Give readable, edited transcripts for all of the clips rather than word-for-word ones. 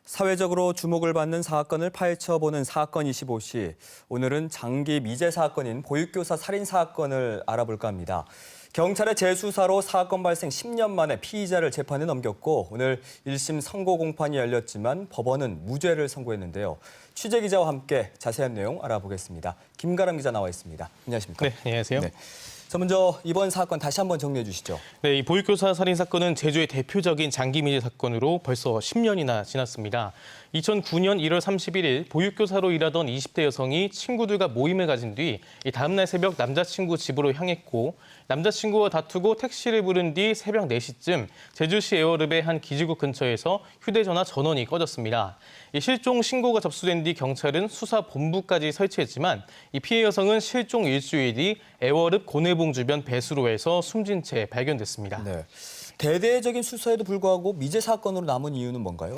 사회적으로 주목을 받는 사건을 파헤쳐보는 사건 25시. 오늘은 장기 미제 사건인 보육교사 살인 사건을 알아볼까 합니다. 경찰의 재수사로 사건 발생 10년 만에 피의자를 재판에 넘겼고 오늘 1심 선고 공판이 열렸지만 법원은 무죄를 선고했는데요. 취재기자와 함께 자세한 내용 알아보겠습니다. 김가람 기자 나와 있습니다. 안녕하십니까? 네, 안녕하세요. 네. 자, 먼저 이번 사건 다시 한번 정리해 주시죠. 네, 이 보육교사 살인 사건은 제주의 대표적인 장기 미제 사건으로 벌써 10년이나 지났습니다. 2009년 1월 31일 보육교사로 일하던 20대 여성이 친구들과 모임을 가진 뒤 다음 날 새벽 남자친구 집으로 향했고 남자친구와 다투고 택시를 부른 뒤 새벽 4시쯤 제주시 에어읍의 한 기지국 근처에서 휴대전화 전원이 꺼졌습니다. 실종 신고가 접수된 뒤 경찰은 수사 본부까지 설치했지만 이 피해 여성은 실종 일주일 뒤 애월읍 고내봉 주변 배수로에서 숨진 채 발견됐습니다. 네. 대대적인 수사에도 불구하고 미제 사건으로 남은 이유는 뭔가요?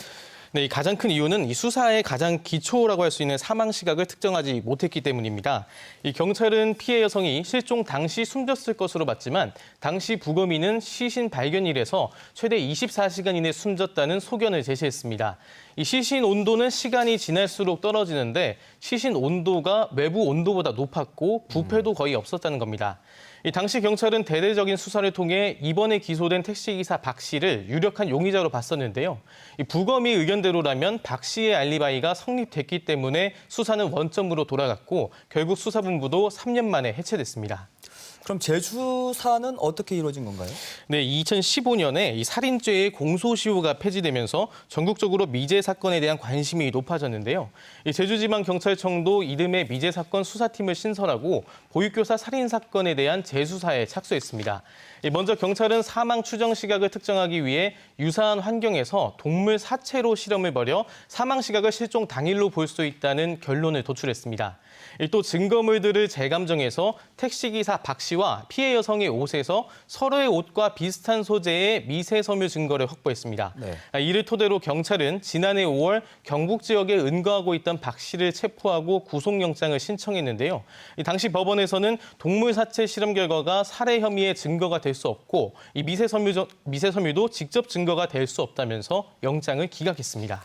네, 가장 큰 이유는 이 수사의 가장 기초라고 할 수 있는 사망 시각을 특정하지 못했기 때문입니다. 이 경찰은 피해 여성이 실종 당시 숨졌을 것으로 봤지만 당시 부검인은 시신 발견일에서 최대 24시간 이내 숨졌다는 소견을 제시했습니다. 이 시신 온도는 시간이 지날수록 떨어지는데 시신 온도가 외부 온도보다 높았고 부패도 거의 없었다는 겁니다. 이 당시 경찰은 대대적인 수사를 통해 이번에 기소된 택시기사 박 씨를 유력한 용의자로 봤었는데요. 이 부검의 의견대로라면 박 씨의 알리바이가 성립됐기 때문에 수사는 원점으로 돌아갔고 결국 수사본부도 3년 만에 해체됐습니다. 그럼 재수사는 어떻게 이루어진 건가요? 네, 2015년에 이 살인죄의 공소시효가 폐지되면서 전국적으로 미제 사건에 대한 관심이 높아졌는데요. 이 제주지방경찰청도 이듬해 미제 사건 수사팀을 신설하고 보육교사 살인 사건에 대한 재수사에 착수했습니다. 먼저 경찰은 사망 추정 시각을 특정하기 위해 유사한 환경에서 동물 사체로 실험을 벌여 사망 시각을 실종 당일로 볼 수 있다는 결론을 도출했습니다. 또 증거물들을 재감정해서 택시기사 박 씨와 피해 여성의 옷에서 서로의 옷과 비슷한 소재의 미세 섬유 증거를 확보했습니다. 네. 이를 토대로 경찰은 지난해 5월 경북 지역에 은거하고 있던 박 씨를 체포하고 구속영장을 신청했는데요. 당시 법원에서는 동물 사체 실험 결과가 살해 혐의의 증거가 될 수 없고 이 미세섬유도 직접 증거가 될 수 없다면서 영장을 기각했습니다.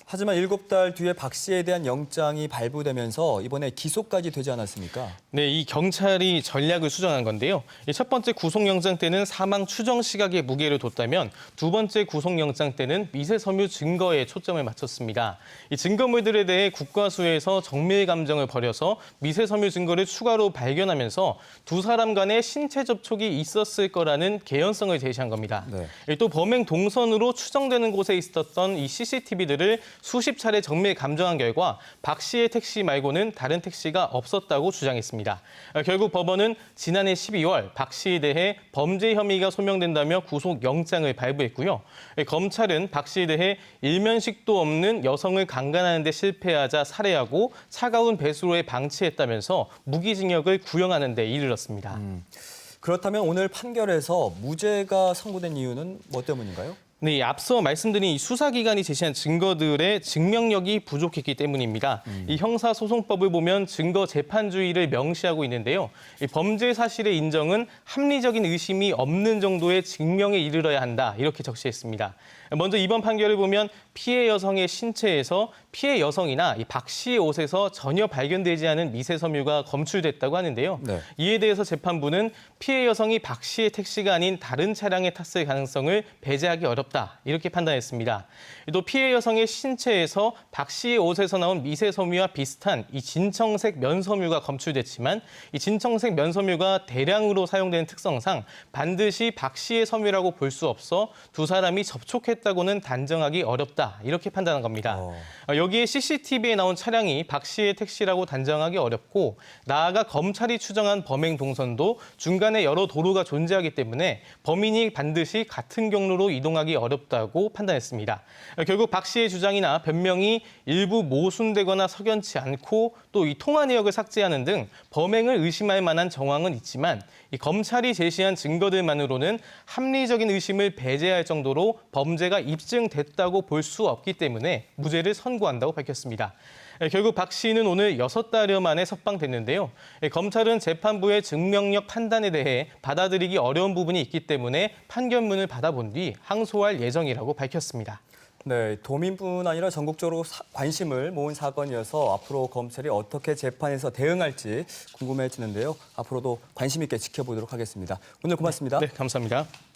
하지만 7달 뒤에 박 씨에 대한 영장이 발부되면서 이번에 기소까지 되지 않았습니까? 네, 이 경찰이 전략을 수정한 건데요. 첫 번째 구속영장 때는 사망 추정 시각에 무게를 뒀다면 두 번째 구속영장 때는 미세섬유 증거에 초점을 맞췄습니다. 이 증거물들에 대해 국과수에서 정밀 감정을 벌여서 미세섬유 증거를 추가로 발견하면서 두 사람 간의 신체 접촉이 있었을 거라는 개연성을 제시한 겁니다. 네. 또 범행 동선으로 추정되는 곳에 있었던 이 CCTV들을 수십 차례 정밀 감정한 결과 박 씨의 택시 말고는 다른 택시가 없었다고 주장했습니다. 결국 법원은 지난해 12월 박 씨에 대해 범죄 혐의가 소명된다며 구속영장을 발부했고요. 검찰은 박 씨에 대해 일면식도 없는 여성을 강간하는 데 실패하자 살해하고 차가운 배수로에 방치했다면서 무기징역을 구형하는 데 이르렀습니다. 그렇다면 오늘 판결에서 무죄가 선고된 이유는 뭐 때문인가요? 네, 앞서 말씀드린 이 수사기관이 제시한 증거들의 증명력이 부족했기 때문입니다. 이 형사소송법을 보면 증거 재판주의를 명시하고 있는데요. 이 범죄 사실의 인정은 합리적인 의심이 없는 정도의 증명에 이르러야 한다, 이렇게 적시했습니다. 먼저 이번 판결을 보면 피해 여성의 신체에서 피해 여성이나 이 박 씨의 옷에서 전혀 발견되지 않은 미세섬유가 검출됐다고 하는데요. 네. 이에 대해서 재판부는 피해 여성이 박 씨의 택시가 아닌 다른 차량에 탔을 가능성을 배제하기 어렵다, 이렇게 판단했습니다. 또 피해 여성의 신체에서 박 씨의 옷에서 나온 미세섬유와 비슷한 이 진청색 면섬유가 검출됐지만 이 진청색 면섬유가 대량으로 사용되는 특성상 반드시 박 씨의 섬유라고 볼 수 없어 두 사람이 접촉했다고는 단정하기 어렵다, 이렇게 판단한 겁니다. 여기에 CCTV에 나온 차량이 박 씨의 택시라고 단정하기 어렵고 나아가 검찰이 추정한 범행 동선도 중간에 여러 도로가 존재하기 때문에 범인이 반드시 같은 경로로 이동하기 어렵다고 판단했습니다. 결국 박 씨의 주장이나 변명이 일부 모순되거나 석연치 않고 또 이 통화 내역을 삭제하는 등 범행을 의심할 만한 정황은 있지만 이 검찰이 제시한 증거들만으로는 합리적인 의심을 배제할 정도로 범죄가 입증됐다고 볼 수 없기 때문에 무죄를 선고한다고 밝혔습니다. 결국 박 씨는 오늘 6달여 만에 석방됐는데요. 검찰은 재판부의 증명력 판단에 대해 받아들이기 어려운 부분이 있기 때문에 판결문을 받아본 뒤 항소할 예정이라고 밝혔습니다. 네, 도민뿐 아니라 전국적으로 관심을 모은 사건이어서 앞으로 검찰이 어떻게 재판에서 대응할지 궁금해지는데요. 앞으로도 관심 있게 지켜보도록 하겠습니다. 오늘 고맙습니다. 네, 감사합니다.